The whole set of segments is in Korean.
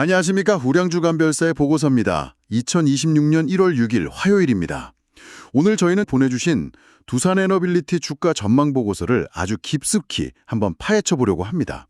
안녕하십니까. 우량주간별사의 보고서입니다. 2026년 1월 6일 화요일입니다. 오늘 저희는 보내주신 두산에너빌리티 주가 전망 보고서를 아주 깊숙이 한번 파헤쳐 보려고 합니다.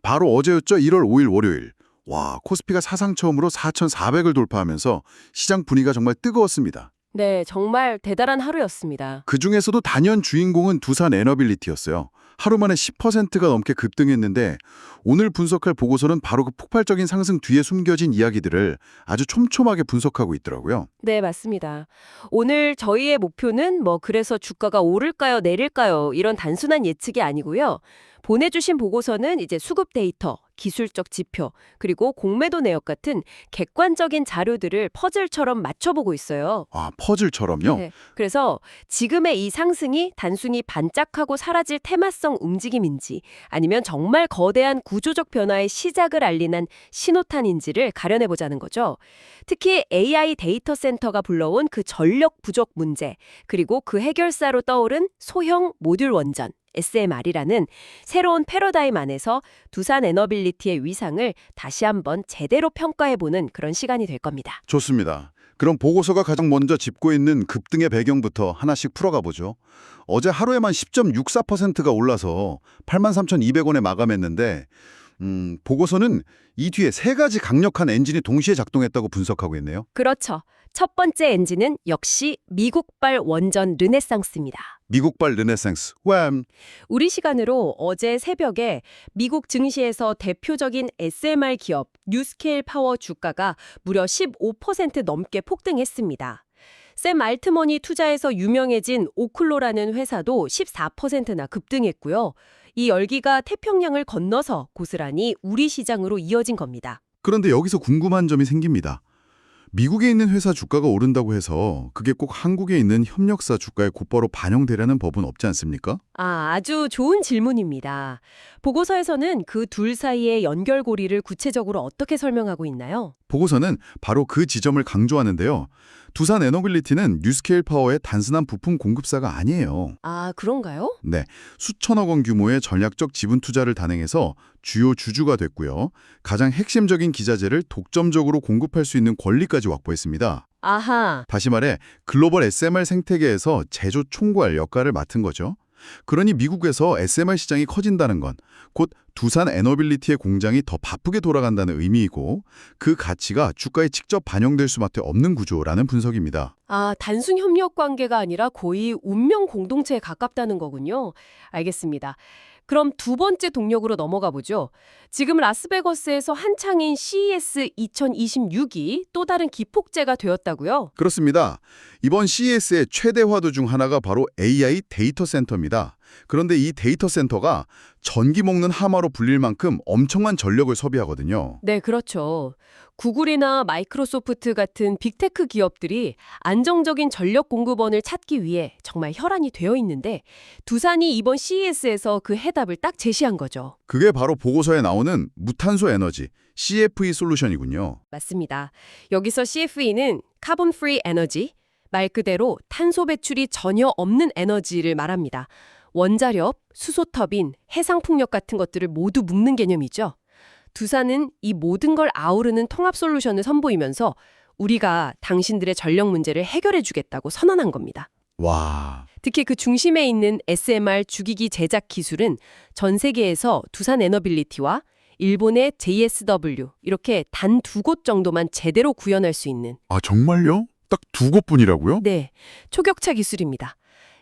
바로 어제였죠. 1월 5일 월요일. 와, 코스피가 사상 처음으로 4,400을 돌파하면서 시장 분위기가 정말 뜨거웠습니다. 네, 정말 대단한 하루였습니다. 그중에서도 단연 주인공은 두산에너빌리티였어요. 하루 만에 10%가 넘게 급등했는데 오늘 분석할 보고서는 바로 그 폭발적인 상승 뒤에 숨겨진 이야기들을 아주 촘촘하게 분석하고 있더라고요. 네, 맞습니다. 오늘 저희의 목표는 그래서 주가가 오를까요, 내릴까요? 이런 단순한 예측이 아니고요. 보내주신 보고서는 이제 수급 데이터, 기술적 지표, 그리고 공매도 내역 같은 객관적인 자료들을 퍼즐처럼 맞춰보고 있어요. 아, 퍼즐처럼요? 네, 그래서 지금의 이 상승이 단순히 반짝하고 사라질 테마성 움직임인지 아니면 정말 거대한 구조적 변화의 시작을 알리는 신호탄인지를 가려내보자는 거죠. 특히 AI 데이터 센터가 불러온 그 전력 부족 문제, 그리고 그 해결사로 떠오른 소형 모듈 원전, SMR이라는 새로운 패러다임 안에서 두산 에너빌리티의 위상을 다시 한번 제대로 평가해보는 그런 시간이 될 겁니다. 좋습니다. 그럼 보고서가 가장 먼저 짚고 있는 급등의 배경부터 하나씩 풀어가 보죠. 어제 하루에만 10.64%가 올라서 83,200원에 마감했는데 보고서는 이 뒤에 세 가지 강력한 엔진이 동시에 작동했다고 분석하고 있네요. 그렇죠. 첫 번째 엔진은 역시 미국발 원전 르네상스입니다. 미국발 르네상스. 웸. 우리 시간으로 어제 새벽에 미국 증시에서 대표적인 SMR 기업 뉴스케일 파워 주가가 무려 15% 넘게 폭등했습니다. 샘 알트머니 투자에서 유명해진 오클로라는 회사도 14%나 급등했고요. 이 열기가 태평양을 건너서 고스란히 우리 시장으로 이어진 겁니다. 그런데 여기서 궁금한 점이 생깁니다. 미국에 있는 회사 주가가 오른다고 해서 그게 꼭 한국에 있는 협력사 주가에 곧바로 반영되려는 법은 없지 않습니까? 아주 좋은 질문입니다. 보고서에서는 그 둘 사이의 연결고리를 구체적으로 어떻게 설명하고 있나요? 보고서는 바로 그 지점을 강조하는데요. 두산 에너빌리티는 뉴스케일 파워의 단순한 부품 공급사가 아니에요. 아, 그런가요? 네, 수천억 원 규모의 전략적 지분 투자를 단행해서 주요 주주가 됐고요. 가장 핵심적인 기자재를 독점적으로 공급할 수 있는 권리까지 확보했습니다. 아하. 다시 말해 글로벌 SMR 생태계에서 제조 총괄 역할을 맡은 거죠. 그러니 미국에서 SMR 시장이 커진다는 건 곧 두산 에너빌리티의 공장이 더 바쁘게 돌아간다는 의미이고 그 가치가 주가에 직접 반영될 수밖에 없는 구조라는 분석입니다. 단순 협력 관계가 아니라 거의 운명 공동체에 가깝다는 거군요. 알겠습니다. 그럼 두 번째 동력으로 넘어가 보죠. 지금 라스베거스에서 한창인 CES 2026이 또 다른 기폭제가 되었다고요? 그렇습니다. 이번 CES의 최대 화두 중 하나가 바로 AI 데이터 센터입니다. 그런데 이 데이터 센터가 전기 먹는 하마로 불릴 만큼 엄청난 전력을 소비하거든요. 네, 그렇죠. 구글이나 마이크로소프트 같은 빅테크 기업들이 안정적인 전력 공급원을 찾기 위해 정말 혈안이 되어 있는데 두산이 이번 CES에서 그 해답을 딱 제시한 거죠. 그게 바로 보고서에 나오는 무탄소 에너지, CFE 솔루션이군요. 맞습니다. 여기서 CFE는 카본 프리 에너지, 말 그대로 탄소 배출이 전혀 없는 에너지를 말합니다. 원자력, 수소터빈, 해상풍력 같은 것들을 모두 묶는 개념이죠. 두산은 이 모든 걸 아우르는 통합 솔루션을 선보이면서 우리가 당신들의 전력 문제를 해결해 주겠다고 선언한 겁니다. 와, 특히 그 중심에 있는 SMR 주기기 제작 기술은 전 세계에서 두산 에너빌리티와 일본의 JSW 이렇게 단 두 곳 정도만 제대로 구현할 수 있는 정말요? 딱 두 곳뿐이라고요? 네, 초격차 기술입니다.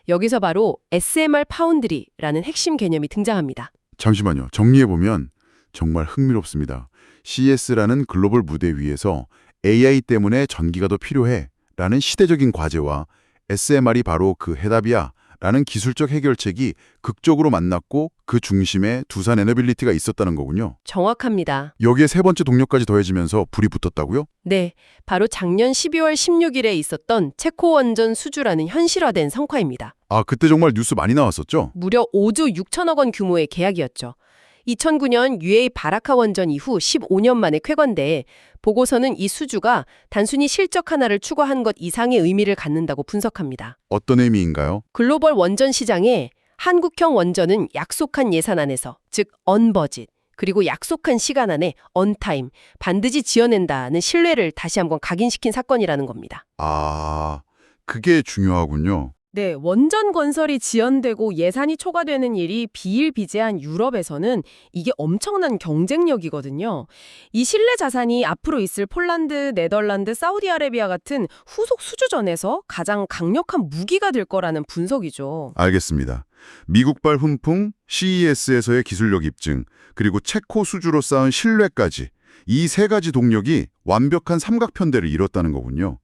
여기서 바로 SMR 파운드리라는 핵심 개념이 등장합니다. 잠시만요. 정리해보면 정말 흥미롭습니다. CES라는 글로벌 무대 위에서 AI 때문에 전기가 더 필요해 라는 시대적인 과제와 SMR이 바로 그 해답이야 라는 기술적 해결책이 극적으로 만났고 그 중심에 두산 에너빌리티가 있었다는 거군요. 정확합니다. 여기에 세 번째 동력까지 더해지면서 불이 붙었다고요? 네, 바로 작년 12월 16일에 있었던 체코 원전 수주라는 현실화된 성과입니다. 그때 정말 뉴스 많이 나왔었죠? 무려 5조 6천억 원 규모의 계약이었죠. 2009년 UA 바라카 원전 이후 15년 만에 쾌거인데 보고서는 이 수주가 단순히 실적 하나를 추구한 것 이상의 의미를 갖는다고 분석합니다. 어떤 의미인가요? 글로벌 원전 시장에 한국형 원전은 약속한 예산 안에서, 즉 언버짓, 그리고 약속한 시간 안에 언타임, 반드시 지어낸다는 신뢰를 다시 한번 각인시킨 사건이라는 겁니다. 아, 그게 중요하군요. 네, 원전 건설이 지연되고 예산이 초과되는 일이 비일비재한 유럽에서는 이게 엄청난 경쟁력이거든요. 이 신뢰 자산이 앞으로 있을 폴란드, 네덜란드, 사우디아라비아 같은 후속 수주전에서 가장 강력한 무기가 될 거라는 분석이죠. 알겠습니다. 미국발 훈풍, CES에서의 기술력 입증, 그리고 체코 수주로 쌓은 신뢰까지 이 세 가지 동력이 완벽한 삼각편대를 이뤘다는 거군요.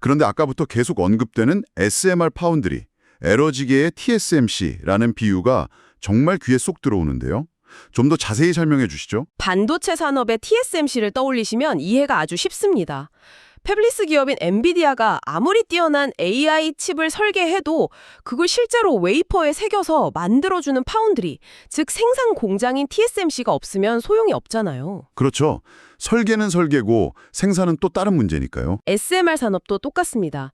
그런데 아까부터 계속 언급되는 SMR 파운드리, 에너지계의 TSMC라는 비유가 정말 귀에 쏙 들어오는데요. 좀 더 자세히 설명해 주시죠. 반도체 산업의 TSMC를 떠올리시면 이해가 아주 쉽습니다. 패블리스 기업인 엔비디아가 아무리 뛰어난 AI 칩을 설계해도 그걸 실제로 웨이퍼에 새겨서 만들어주는 파운드리, 즉 생산 공장인 TSMC가 없으면 소용이 없잖아요. 그렇죠. 설계는 설계고 생산은 또 다른 문제니까요. SMR 산업도 똑같습니다.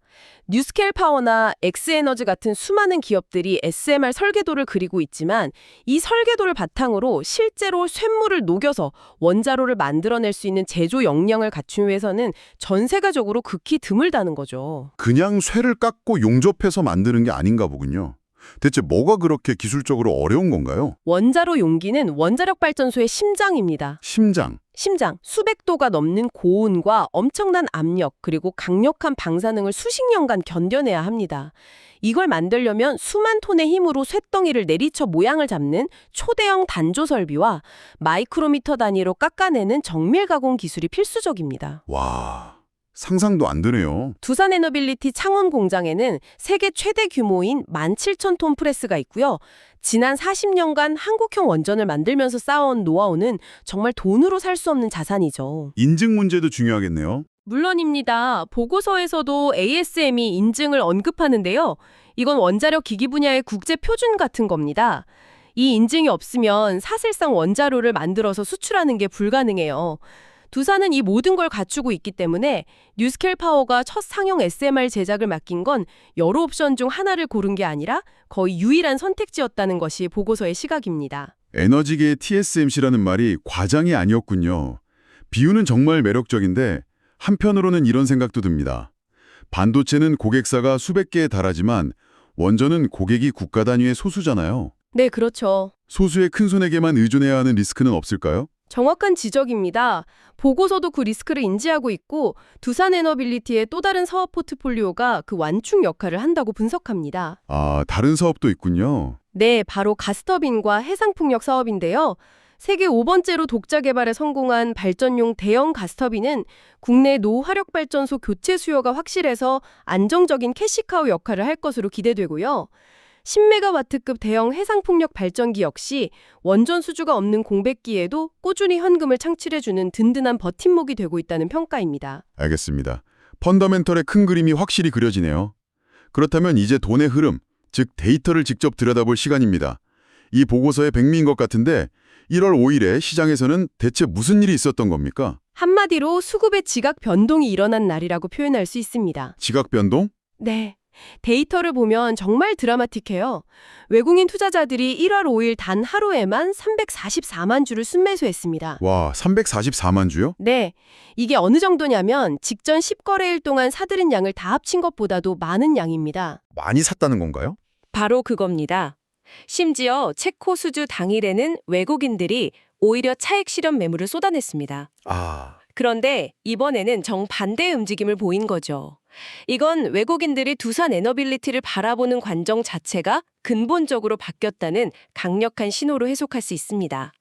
뉴스케일 파워나 엑스에너지 같은 수많은 기업들이 SMR 설계도를 그리고 있지만 이 설계도를 바탕으로 실제로 쇳물을 녹여서 원자로를 만들어낼 수 있는 제조 역량을 갖춘 회사는 전 세계적으로 극히 드물다는 거죠. 그냥 쇠를 깎고 용접해서 만드는 게 아닌가 보군요. 대체 뭐가 그렇게 기술적으로 어려운 건가요? 원자로 용기는 원자력 발전소의 심장입니다. 심장. 심장, 수백 도가 넘는 고온과 엄청난 압력, 그리고 강력한 방사능을 수십 년간 견뎌내야 합니다. 이걸 만들려면 수만 톤의 힘으로 쇳덩이를 내리쳐 모양을 잡는 초대형 단조 설비와 마이크로미터 단위로 깎아내는 정밀 가공 기술이 필수적입니다. 와, 상상도 안 되네요. 두산 에너빌리티 창원 공장에는 세계 최대 규모인 17,000톤 프레스가 있고요. 지난 40년간 한국형 원전을 만들면서 쌓아온 노하우는 정말 돈으로 살 수 없는 자산이죠. 인증 문제도 중요하겠네요. 물론입니다. 보고서에서도 ASME 인증을 언급하는데요. 이건 원자력 기기 분야의 국제 표준 같은 겁니다. 이 인증이 없으면 사실상 원자로를 만들어서 수출하는 게 불가능해요. 두산은 이 모든 걸 갖추고 있기 때문에 뉴스케일 파워가 첫 상용 SMR 제작을 맡긴 건 여러 옵션 중 하나를 고른 게 아니라 거의 유일한 선택지였다는 것이 보고서의 시각입니다. 에너지계의 TSMC라는 말이 과장이 아니었군요. 비유는 정말 매력적인데 한편으로는 이런 생각도 듭니다. 반도체는 고객사가 수백 개에 달하지만 원전은 고객이 국가 단위의 소수잖아요. 네, 그렇죠. 소수의 큰손에게만 의존해야 하는 리스크는 없을까요? 정확한 지적입니다. 보고서도 그 리스크를 인지하고 있고 두산 에너빌리티의 또 다른 사업 포트폴리오가 그 완충 역할을 한다고 분석합니다. 아, 다른 사업도 있군요. 네, 바로 가스터빈과 해상풍력 사업인데요. 세계 5번째로 독자 개발에 성공한 발전용 대형 가스터빈은 국내 노화력 발전소 교체 수요가 확실해서 안정적인 캐시카우 역할을 할 것으로 기대되고요. 10메가와트급 대형 해상풍력 발전기 역시 원전 수주가 없는 공백기에도 꾸준히 현금을 창출해주는 든든한 버팀목이 되고 있다는 평가입니다. 알겠습니다. 펀더멘털의 큰 그림이 확실히 그려지네요. 그렇다면 이제 돈의 흐름, 즉 데이터를 직접 들여다볼 시간입니다. 이 보고서의 백미인 것 같은데 1월 5일에 시장에서는 대체 무슨 일이 있었던 겁니까? 한마디로 수급의 지각 변동이 일어난 날이라고 표현할 수 있습니다. 지각 변동? 네. 데이터를 보면 정말 드라마틱해요. 외국인 투자자들이 1월 5일 단 하루에만 344만 주를 순매수했습니다. 와, 344만 주요? 네. 이게 어느 정도냐면 직전 10거래일 동안 사들인 양을 다 합친 것보다도 많은 양입니다. 많이 샀다는 건가요? 바로 그겁니다. 심지어 체코 수주 당일에는 외국인들이 오히려 차익 실현 매물을 쏟아냈습니다. 아, 그런데 이번에는 정반대의 움직임을 보인 거죠. 이건 외국인들이 두산 에너빌리티를 바라보는 관점 자체가 근본적으로 바뀌었다는 강력한 신호로 해석할 수 있습니다.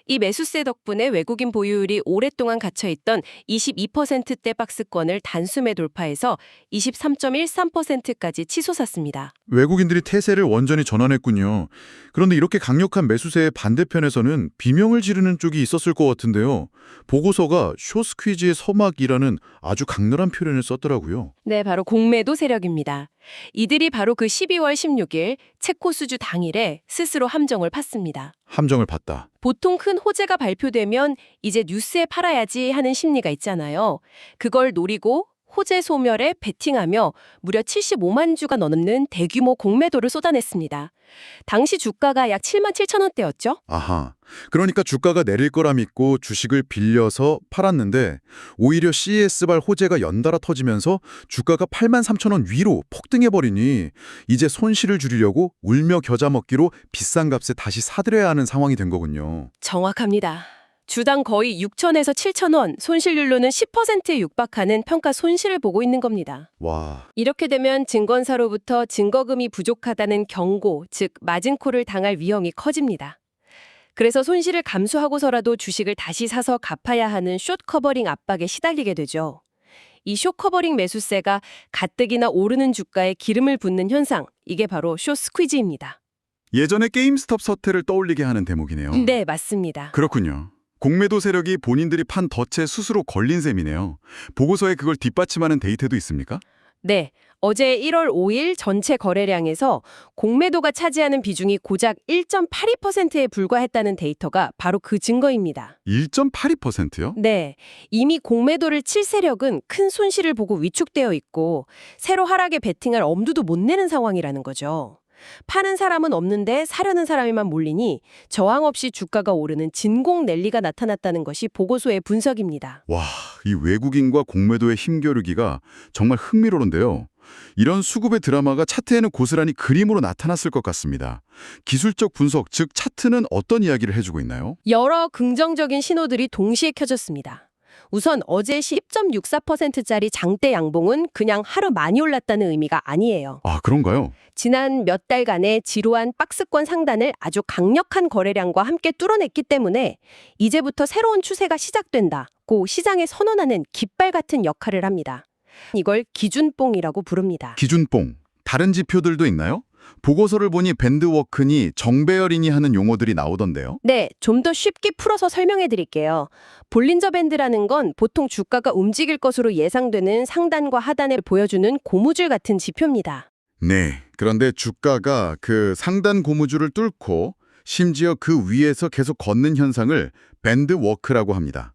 이 매수세 덕분에 외국인 보유율이 오랫동안 갇혀있던 22%대 박스권을 단숨에 돌파해서 23.13%까지 치솟았습니다. 외국인들이 태세를 완전히 전환했군요. 그런데 이렇게 강력한 매수세의 반대편에서는 비명을 지르는 쪽이 있었을 것 같은데요. 보고서가 쇼스퀴즈의 서막이라는 아주 강렬한 표현을 썼더라고요. 네, 바로 공매도 세력입니다. 이들이 바로 그 12월 16일 체코 수주 당일에 스스로 함정을 팠습니다. 함정을 봤다. 보통 큰 호재가 발표되면 이제 뉴스에 팔아야지 하는 심리가 있잖아요. 그걸 노리고 호재 소멸에 베팅하며 무려 75만 주가 넘는 대규모 공매도를 쏟아냈습니다. 당시 주가가 약 7만 7천 원대였죠. 아하. 그러니까 주가가 내릴 거라 믿고 주식을 빌려서 팔았는데 오히려 CES발 호재가 연달아 터지면서 주가가 8만 3천 원 위로 폭등해버리니 이제 손실을 줄이려고 울며 겨자 먹기로 비싼 값에 다시 사들여야 하는 상황이 된 거군요. 정확합니다. 주당 거의 6천에서 7천 원, 손실률로는 10%에 육박하는 평가 손실을 보고 있는 겁니다. 와, 이렇게 되면 증권사로부터 증거금이 부족하다는 경고, 즉 마진콜을 당할 위험이 커집니다. 그래서 손실을 감수하고서라도 주식을 다시 사서 갚아야 하는 숏 커버링 압박에 시달리게 되죠. 이 숏 커버링 매수세가 가뜩이나 오르는 주가에 기름을 붓는 현상, 이게 바로 숏 스퀴즈입니다. 예전에 게임스톱 사태를 떠올리게 하는 대목이네요. 네, 맞습니다. 그렇군요. 공매도 세력이 본인들이 판 덫에 스스로 걸린 셈이네요. 보고서에 그걸 뒷받침하는 데이터도 있습니까? 네, 어제 1월 5일 전체 거래량에서 공매도가 차지하는 비중이 고작 1.82%에 불과했다는 데이터가 바로 그 증거입니다. 1.82%요? 네, 이미 공매도를 칠 세력은 큰 손실을 보고 위축되어 있고 새로 하락에 베팅할 엄두도 못 내는 상황이라는 거죠. 파는 사람은 없는데 사려는 사람이만 몰리니 저항 없이 주가가 오르는 진공 랠리가 나타났다는 것이 보고서의 분석입니다. 와, 이 외국인과 공매도의 힘겨루기가 정말 흥미로운데요. 이런 수급의 드라마가 차트에는 고스란히 그림으로 나타났을 것 같습니다. 기술적 분석, 즉 차트는 어떤 이야기를 해주고 있나요? 여러 긍정적인 신호들이 동시에 켜졌습니다. 우선 어제 10.64%짜리 장대 양봉은 그냥 하루 많이 올랐다는 의미가 아니에요. 아, 그런가요? 지난 몇 달간의 지루한 박스권 상단을 아주 강력한 거래량과 함께 뚫어냈기 때문에 이제부터 새로운 추세가 시작된다고 시장에 선언하는 깃발 같은 역할을 합니다. 이걸 기준봉이라고 부릅니다. 기준봉, 다른 지표들도 있나요? 보고서를 보니 밴드워크니 정배열이니 하는 용어들이 나오던데요. 네, 좀 더 쉽게 풀어서 설명해 드릴게요. 볼린저 밴드라는 건 보통 주가가 움직일 것으로 예상되는 상단과 하단을 보여주는 고무줄 같은 지표입니다. 네, 그런데 주가가 그 상단 고무줄을 뚫고 심지어 그 위에서 계속 걷는 현상을 밴드워크라고 합니다.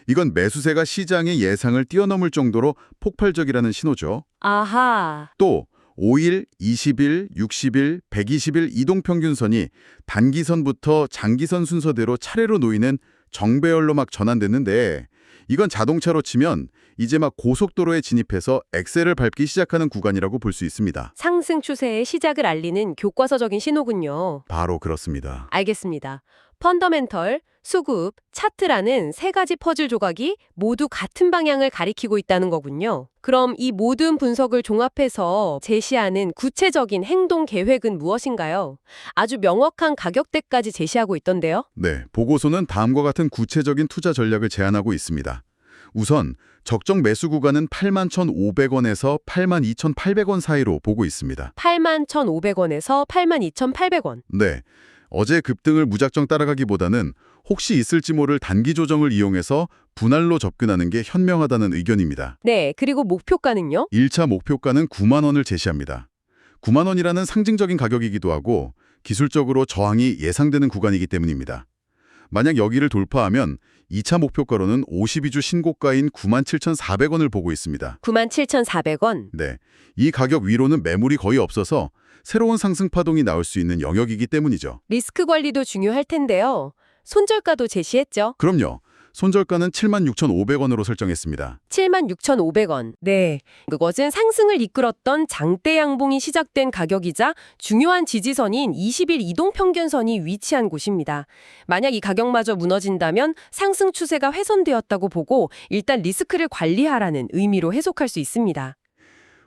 이건 매수세가 시장의 예상을 뛰어넘을 정도로 폭발적이라는 신호죠. 아하. 또 5일, 20일, 60일, 120일 이동평균선이 단기선부터 장기선 순서대로 차례로 놓이는 정배열로 막 전환됐는데 이건 자동차로 치면 이제 막 고속도로에 진입해서 엑셀을 밟기 시작하는 구간이라고 볼 수 있습니다. 상승 추세의 시작을 알리는 교과서적인 신호군요. 바로 그렇습니다. 알겠습니다. 펀더멘털, 수급, 차트라는 세 가지 퍼즐 조각이 모두 같은 방향을 가리키고 있다는 거군요. 그럼 이 모든 분석을 종합해서 제시하는 구체적인 행동 계획은 무엇인가요? 아주 명확한 가격대까지 제시하고 있던데요. 네, 보고서는 다음과 같은 구체적인 투자 전략을 제안하고 있습니다. 우선 적정 매수 구간은 81,500원에서 82,800원 사이로 보고 있습니다. 81,500원에서 82,800원. 네, 어제 급등을 무작정 따라가기보다는 혹시 있을지 모를 단기 조정을 이용해서 분할로 접근하는 게 현명하다는 의견입니다. 네, 그리고 목표가는요? 1차 목표가는 9만 원을 제시합니다. 9만 원이라는 상징적인 가격이기도 하고 기술적으로 저항이 예상되는 구간이기 때문입니다. 만약 여기를 돌파하면 2차 목표가로는 52주 신고가인 97,400원을 보고 있습니다. 97,400원. 네, 이 가격 위로는 매물이 거의 없어서 새로운 상승 파동이 나올 수 있는 영역이기 때문이죠. 리스크 관리도 중요할 텐데요. 손절가도 제시했죠. 그럼요. 손절가는 76,500원으로 설정했습니다. 76,500원. 네. 그것은 상승을 이끌었던 장대 양봉이 시작된 가격이자 중요한 지지선인 20일 이동평균선이 위치한 곳입니다. 만약 이 가격마저 무너진다면 상승 추세가 훼손되었다고 보고 일단 리스크를 관리하라는 의미로 해석할 수 있습니다.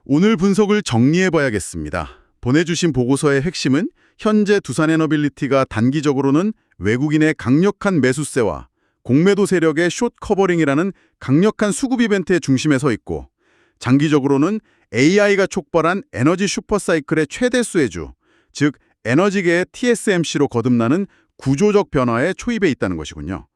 오늘 분석을 정리해봐야겠습니다. 보내주신 보고서의 핵심은 현재 두산에너빌리티가 단기적으로는 외국인의 강력한 매수세와 공매도 세력의 숏 커버링이라는 강력한 수급 이벤트의 중심에 서 있고 장기적으로는 AI가 촉발한 에너지 슈퍼사이클의 최대 수혜주, 즉 에너지계의 TSMC로 거듭나는 구조적 변화에 초입해 있다는 것이군요.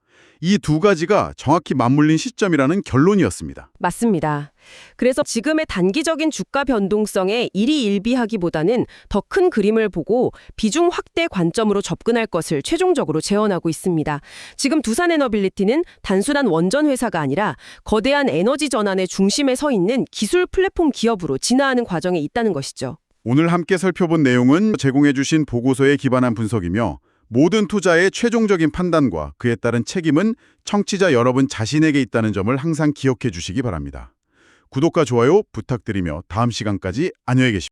이 두 가지가 정확히 맞물린 시점이라는 결론이었습니다. 맞습니다. 그래서 지금의 단기적인 주가 변동성에 일희일비하기보다는 더 큰 그림을 보고 비중 확대 관점으로 접근할 것을 최종적으로 제언하고 있습니다. 지금 두산에너빌리티는 단순한 원전 회사가 아니라 거대한 에너지 전환의 중심에 서 있는 기술 플랫폼 기업으로 진화하는 과정에 있다는 것이죠. 오늘 함께 살펴본 내용은 제공해 주신 보고서에 기반한 분석이며 모든 투자의 최종적인 판단과 그에 따른 책임은 청취자 여러분 자신에게 있다는 점을 항상 기억해 주시기 바랍니다. 구독과 좋아요 부탁드리며 다음 시간까지 안녕히 계십시오.